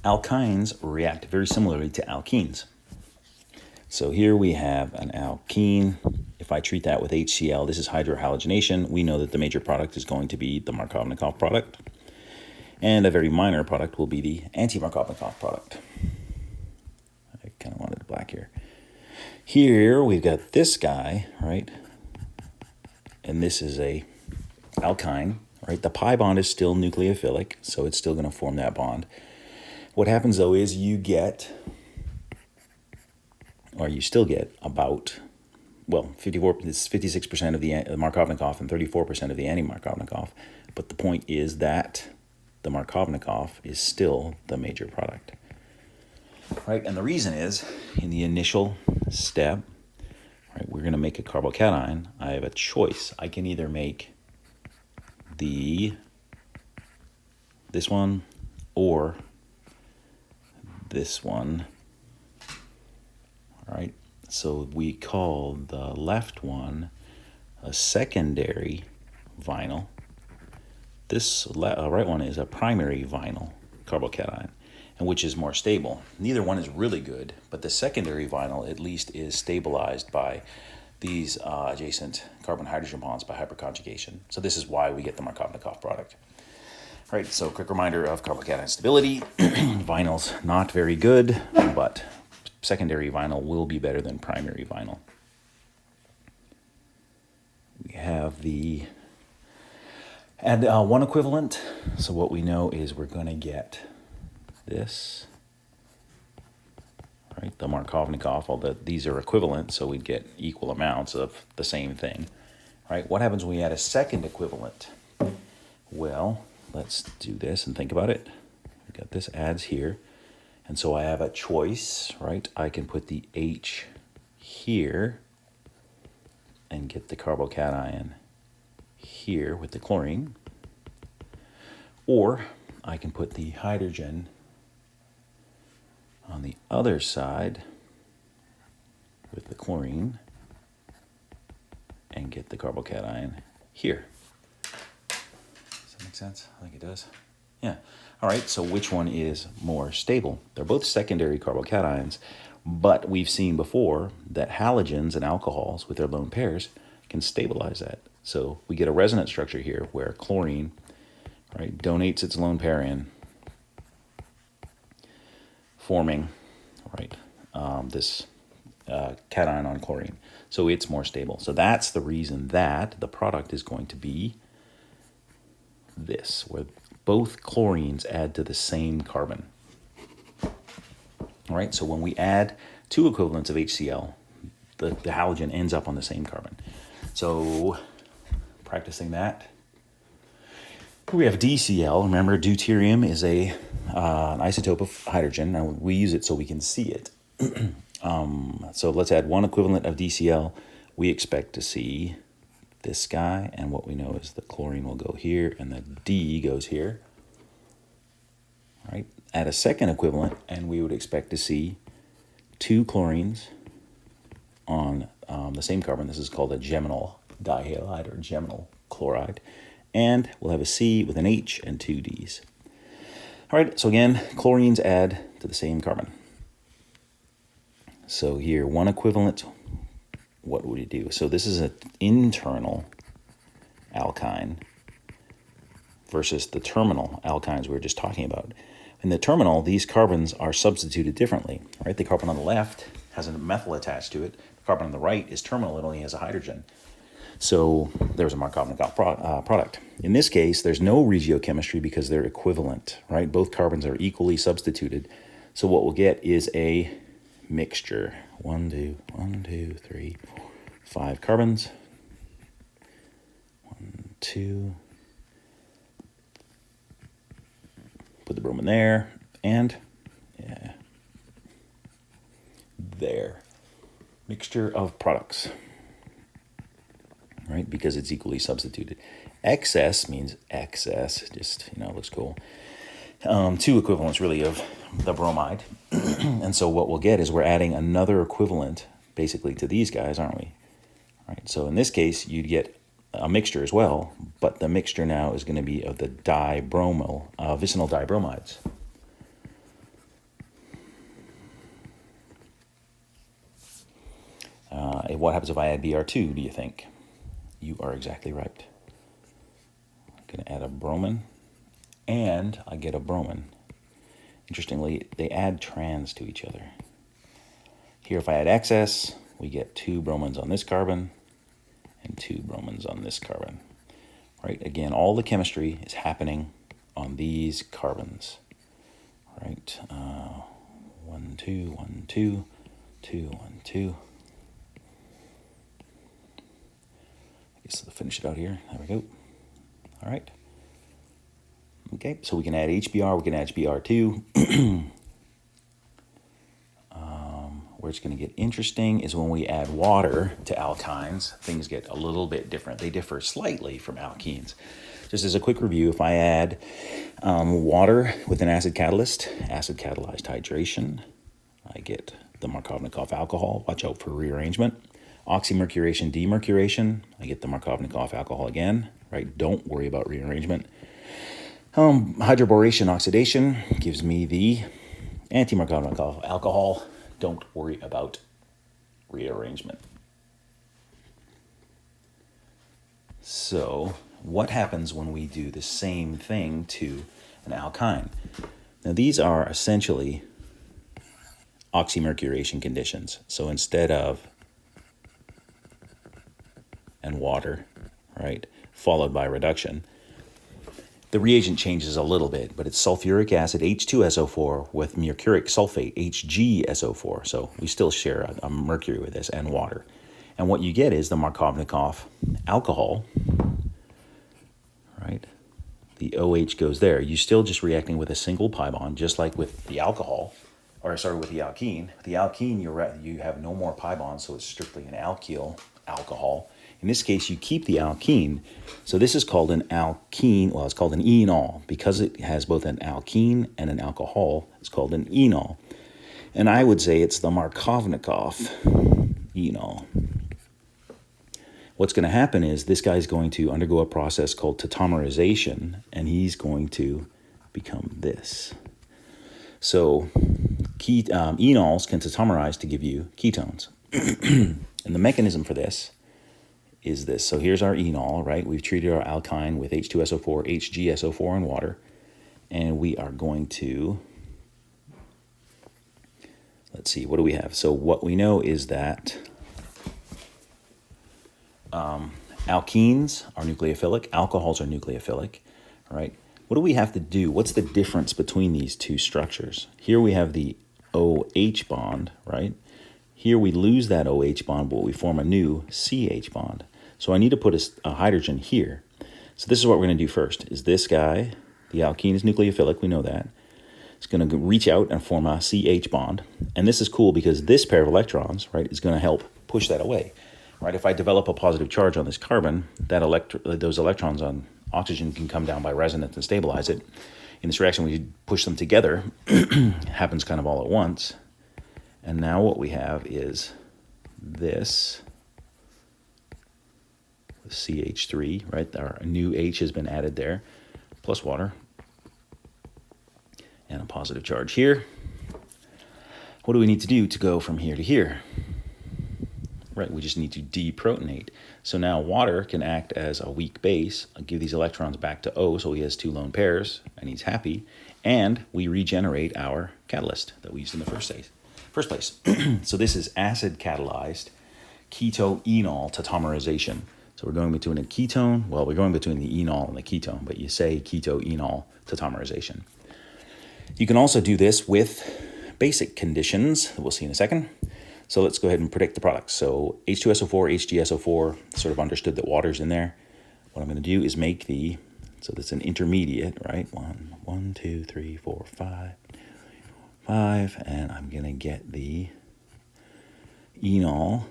Alkynes react very similarly to alkenes. So here we have an alkene. If I treat that with HCl, this is hydrohalogenation. We know that the major product is going to be the Markovnikov product. And a very minor product will be the anti-Markovnikov product. I kind of wanted it black here. Here we've got this guy, right? And this is a alkyne, right? The pi bond is still nucleophilic, so it's still going to form that bond. What happens though is you still get about, 56% of the Markovnikov and 34% of the anti-Markovnikov. But the point is that the Markovnikov is still the major product, right? And the reason is, in the initial step, right, we're going to make a carbocation. I have a choice. I can either make this one or this one. All right, so we call the left one a secondary vinyl. This right one is a primary vinyl carbocation, and which is more stable. Neither one is really good, but the secondary vinyl at least is stabilized by these adjacent carbon-hydrogen bonds by hyperconjugation. So this is why we get the Markovnikov product. All right, so quick reminder of carbocation stability. Vinyl's not very good, but secondary vinyl will be better than primary vinyl. We have add one equivalent. So what we know is we're going to get this, right? The Markovnikov, although these are equivalent, so we'd get equal amounts of the same thing, right? What happens when we add a second equivalent? Well, let's do this and think about it. We got this adds here. And so I have a choice, right? I can put the H here and get the carbocation here with the chlorine. Or I can put the hydrogen on the other side with the chlorine and get the carbocation here. Does that make sense? I think it does. Yeah. All right, so which one is more stable? They're both secondary carbocations, but we've seen before that halogens and alcohols with their lone pairs can stabilize that. So we get a resonance structure here where chlorine, right, donates its lone pair in, forming, right, this cation on chlorine. So it's more stable. So that's the reason that the product is going to be this, where both chlorines add to the same carbon. All right, so when we add two equivalents of HCl, the halogen ends up on the same carbon. So practicing that, we have DCl. Remember, deuterium is an isotope of hydrogen. Now we use it so we can see it. So let's add one equivalent of DCl. We expect to see this guy, and what we know is the chlorine will go here and the D goes here. All right, add a second equivalent and we would expect to see two chlorines on the same carbon. This is called a geminal dihalide or geminal chloride, and we'll have a C with an H and two Ds. All right, so again, chlorines add to the same carbon. So here, one equivalent, what would you do? So this is an internal alkyne versus the terminal alkynes we were just talking about. In the terminal, these carbons are substituted differently, right? The carbon on the left has a methyl attached to it. The carbon on the right is terminal, it only has a hydrogen. So there's a Markovnikov product. In this case, there's no regiochemistry because they're equivalent, right? Both carbons are equally substituted. So what we'll get is a mixture. 1, 2, 3, 4, 5 carbons. 1, 2. Put the bromine there, and yeah, there. Mixture of products, right? Because it's equally substituted. Excess means excess, just, looks cool. Two equivalents really of the bromide. And so what we'll get is we're adding another equivalent basically to these guys, aren't we? All right, so in this case, you'd get a mixture as well, but the mixture now is going to be of the vicinal dibromides. what happens if I add Br2, do you think? You are exactly right. I'm going to add a bromine, and I get a bromine. Interestingly, they add trans to each other. Here, if I add excess, we get 2 bromines on this carbon and 2 bromines on this carbon. Right? Again, all the chemistry is happening on these carbons. Right? 1, 2, 1, 2, 2, 1, 2. I guess I'll finish it out here. There we go. All right. Okay, so we can add HBr, we can add HBr2. Where it's going to get interesting is when we add water to alkynes, things get a little bit different. They differ slightly from alkenes. Just as a quick review, if I add water with an acid catalyst, acid catalyzed hydration, I get the Markovnikov alcohol. Watch out for rearrangement. Oxymercuration, demercuration, I get the Markovnikov alcohol again, right? Don't worry about rearrangement. Hydroboration oxidation gives me the anti-Markovnikov alcohol. Don't worry about rearrangement. So what happens when we do the same thing to an alkyne? Now these are essentially oxymercuration conditions. So instead of and water, right, followed by reduction, the reagent changes a little bit, but it's sulfuric acid, H2SO4, with mercuric sulfate, HgSO4. So we still share a mercury with this, and water. And what you get is the Markovnikov alcohol, right? The OH goes there. You're still just reacting with a single pi bond, just like with the alcohol, or sorry, with the alkene. The alkene, you have no more pi bonds, so it's strictly an alkyl alcohol. In this case, you keep the alkene. So this is called an alkene. Well, it's called an enol. Because it has both an alkene and an alcohol, it's called an enol. And I would say it's the Markovnikov enol. What's going to happen is this guy's going to undergo a process called tautomerization, and he's going to become this. So enols can tautomerize to give you ketones. And the mechanism for this is this. So here's our enol, right? We've treated our alkyne with H2SO4, HgSO4, and water. And we are going to, let's see, what do we have? So what we know is that alkenes are nucleophilic, alcohols are nucleophilic, right? What do we have to do? What's the difference between these two structures? Here we have the OH bond, right? Here we lose that OH bond, but we form a new CH bond. So I need to put a hydrogen here. So this is what we're going to do first, is this guy, the alkene is nucleophilic, we know that. It's going to reach out and form a CH bond. And this is cool because this pair of electrons, right, is going to help push that away. Right? If I develop a positive charge on this carbon, those electrons on oxygen can come down by resonance and stabilize it. In this reaction, we push them together. It happens kind of all at once. And now what we have is this CH3, right? Our new H has been added there, plus water, and a positive charge here. What do we need to do to go from here to here? Right, we just need to deprotonate. So now water can act as a weak base, give these electrons back to O, so he has 2 lone pairs, and he's happy, and we regenerate our catalyst that we used in the first place. So this is acid-catalyzed ketoenol tautomerization. So we're going between a ketone, well, we're going between the enol and the ketone, but you say ketoenol tautomerization. You can also do this with basic conditions that we'll see in a second. So let's go ahead and predict the products. So H2SO4, HgSO4, sort of understood that water's in there. What I'm going to do is make so that's an intermediate, right? 1, 2, 3, 4, 5, and I'm going to get the enol,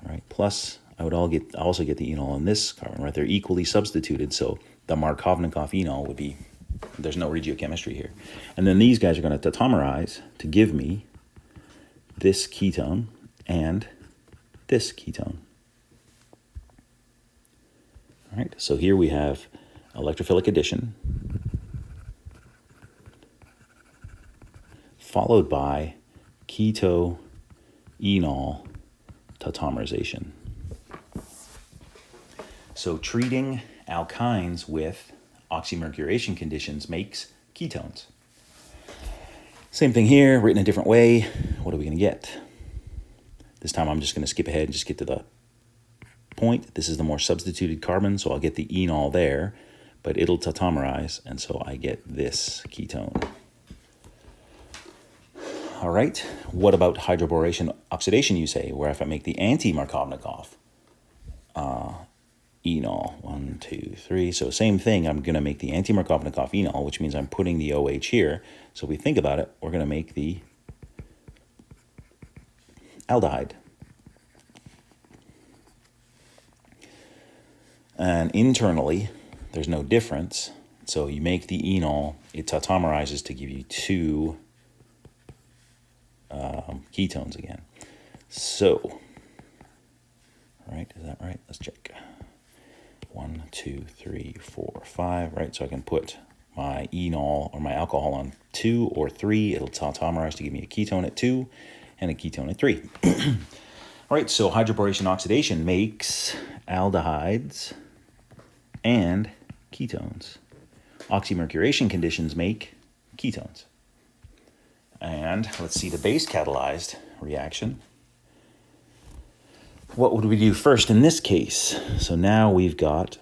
right? Plus, I would also get the enol on this carbon, right? They're equally substituted, so the Markovnikov enol would be, there's no regiochemistry here. And then these guys are going to tautomerize to give me this ketone and this ketone. All right, so here we have electrophilic addition, followed by ketoenol tautomerization. So treating alkynes with oxymercuration conditions makes ketones. Same thing here, written a different way. What are we going to get? This time I'm just going to skip ahead and just get to the point. This is the more substituted carbon, so I'll get the enol there, but it'll tautomerize, and so I get this ketone. All right, what about hydroboration oxidation, you say, where if I make the anti-Markovnikov enol, 1, 2, 3, so same thing, I'm going to make the anti-Markovnikov enol, which means I'm putting the OH here. So if we think about it, we're going to make the aldehyde. And internally, there's no difference. So you make the enol, it tautomerizes to give you 2 ketones again. So, right, is that right? Let's check. 1, 2, 3, 4, 5, right? So I can put my enol or my alcohol on 2 or 3. It'll tautomerize to give me a ketone at 2 and a ketone at 3. All right, so hydroboration oxidation makes aldehydes and ketones. Oxymercuration conditions make ketones. And let's see the base catalyzed reaction. What would we do first in this case? So now we've got,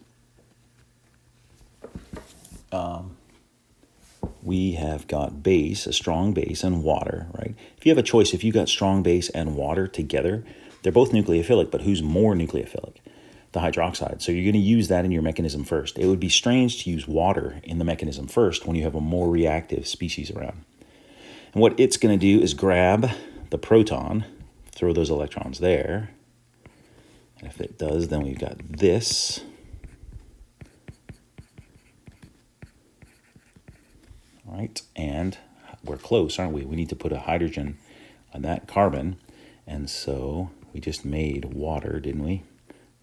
we have got base, a strong base, and water, right? If you have a choice, if you got strong base and water together, they're both nucleophilic, but who's more nucleophilic? The hydroxide. So you're going to use that in your mechanism first. It would be strange to use water in the mechanism first when you have a more reactive species around. And what it's going to do is grab the proton, throw those electrons there. And if it does, then we've got this. All right, and we're close, aren't we? We need to put a hydrogen on that carbon. And so we just made water, didn't we?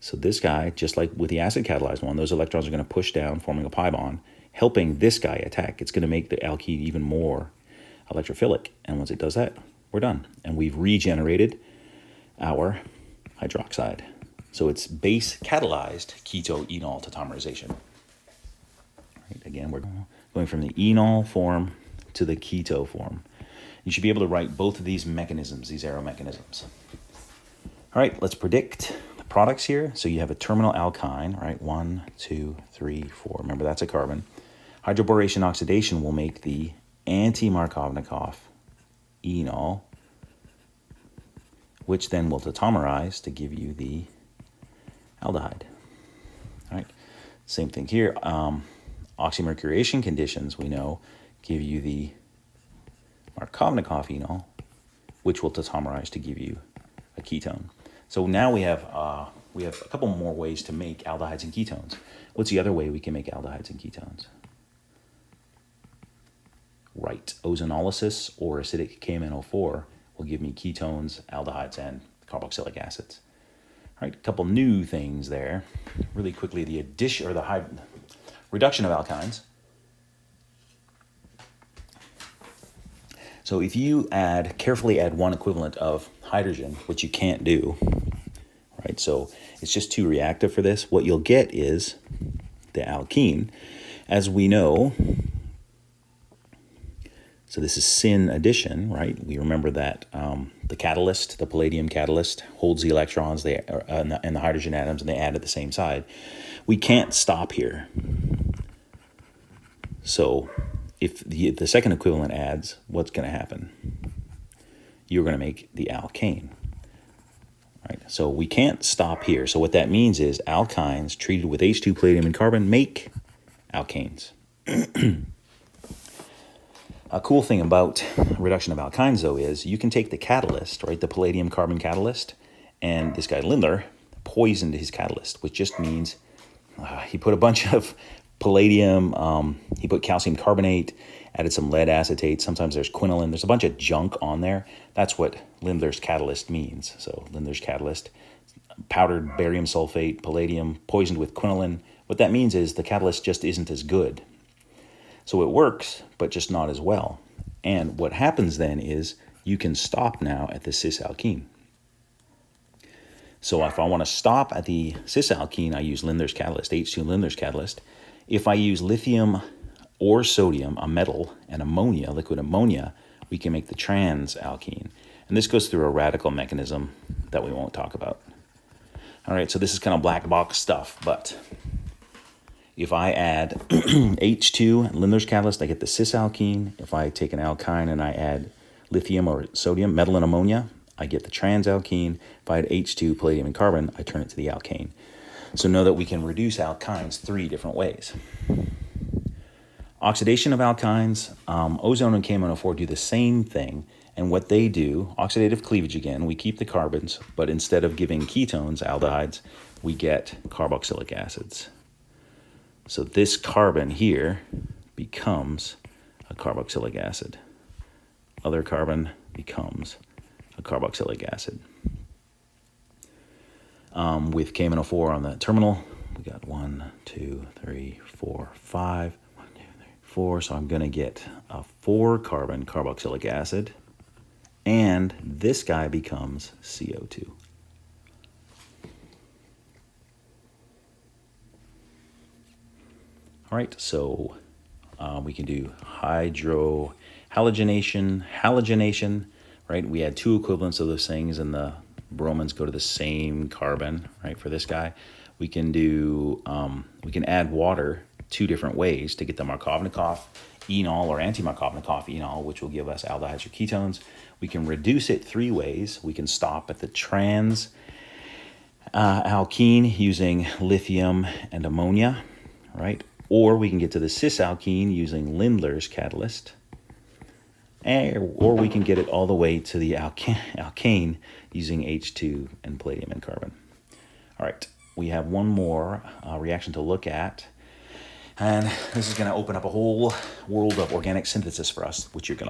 So this guy, just like with the acid catalyzed one, those electrons are going to push down, forming a pi bond, helping this guy attack. It's going to make the alkene even more electrophilic. And once it does that, we're done. And we've regenerated our hydroxide. So it's base catalyzed keto-enol tautomerization. Right, again, we're going from the enol form to the keto form. You should be able to write both of these mechanisms, these arrow mechanisms. All right, let's predict the products here. So you have a terminal alkyne, right? 1, 2, 3, 4. Remember, that's a carbon. Hydroboration oxidation will make the anti-Markovnikov enol, which then will tautomerize to give you the aldehyde. All right, same thing here. Oxymercuration conditions, we know, give you the Markovnikov enol, which will tautomerize to give you a ketone. So now we have a couple more ways to make aldehydes and ketones. What's the other way we can make aldehydes and ketones? Right, ozonolysis or acidic KMNO4 will give me ketones, aldehydes, and carboxylic acids. All right, a couple new things there. Really quickly, the addition or the reduction of alkynes. So if you carefully add one equivalent of hydrogen, which you can't do, right? So it's just too reactive for this. What you'll get is the alkene, as we know. So this is syn addition, right? We remember that the catalyst, the palladium catalyst, holds the electrons and the hydrogen atoms, and they add at the same side. We can't stop here. So if the second equivalent adds, what's going to happen? You're going to make the alkane. Right? So we can't stop here. So what that means is alkynes treated with H2 palladium and carbon make alkanes. A cool thing about reduction of alkynes, though, is you can take the catalyst, right, the palladium carbon catalyst, and this guy Lindlar poisoned his catalyst, which just means he put a bunch of palladium, he put calcium carbonate, added some lead acetate, sometimes there's quinoline, there's a bunch of junk on there. That's what Lindlar's catalyst means. So Lindlar's catalyst, powdered barium sulfate, palladium, poisoned with quinoline. What that means is the catalyst just isn't as good. So it works, but just not as well. And what happens then is you can stop now at the cis alkene. So if I want to stop at the cis-alkene, I use Lindlar's catalyst, H2 Lindlar's catalyst. If I use lithium or sodium, a metal, and ammonia, liquid ammonia, we can make the trans-alkene. And this goes through a radical mechanism that we won't talk about. All right, so this is kind of black box stuff, but if I add H2 Lindlar's catalyst, I get the cis-alkene. If I take an alkyne and I add lithium or sodium, metal and ammonia, I get the trans-alkene. If I add H2, palladium, and carbon, I turn it to the alkane. So know that we can reduce alkynes 3 different ways. Oxidation of alkynes, ozone and KMNO4 do the same thing. And what they do, oxidative cleavage again, we keep the carbons, but instead of giving ketones, aldehydes, we get carboxylic acids. So this carbon here becomes a carboxylic acid. Other carbon becomes a carboxylic acid. With KMNO4 on the terminal, we got 1, 2, 3, 4, 5. 1, 2, 3, 4. So I'm going to get a 4-carbon carboxylic acid. And this guy becomes CO2. All right, so we can do halogenation, right? We add 2 equivalents of those things, and the bromines go to the same carbon, right? For this guy, we can do we can add water 2 different ways to get the Markovnikov enol or anti-Markovnikov enol, which will give us aldehydes or ketones. We can reduce it 3 ways. We can stop at the trans alkene using lithium and ammonia, right? Or we can get to the cis-alkene using Lindlar's catalyst. Or we can get it all the way to the alkane using H2 and palladium and carbon. All right, we have one more reaction to look at. And this is going to open up a whole world of organic synthesis for us, which you're going to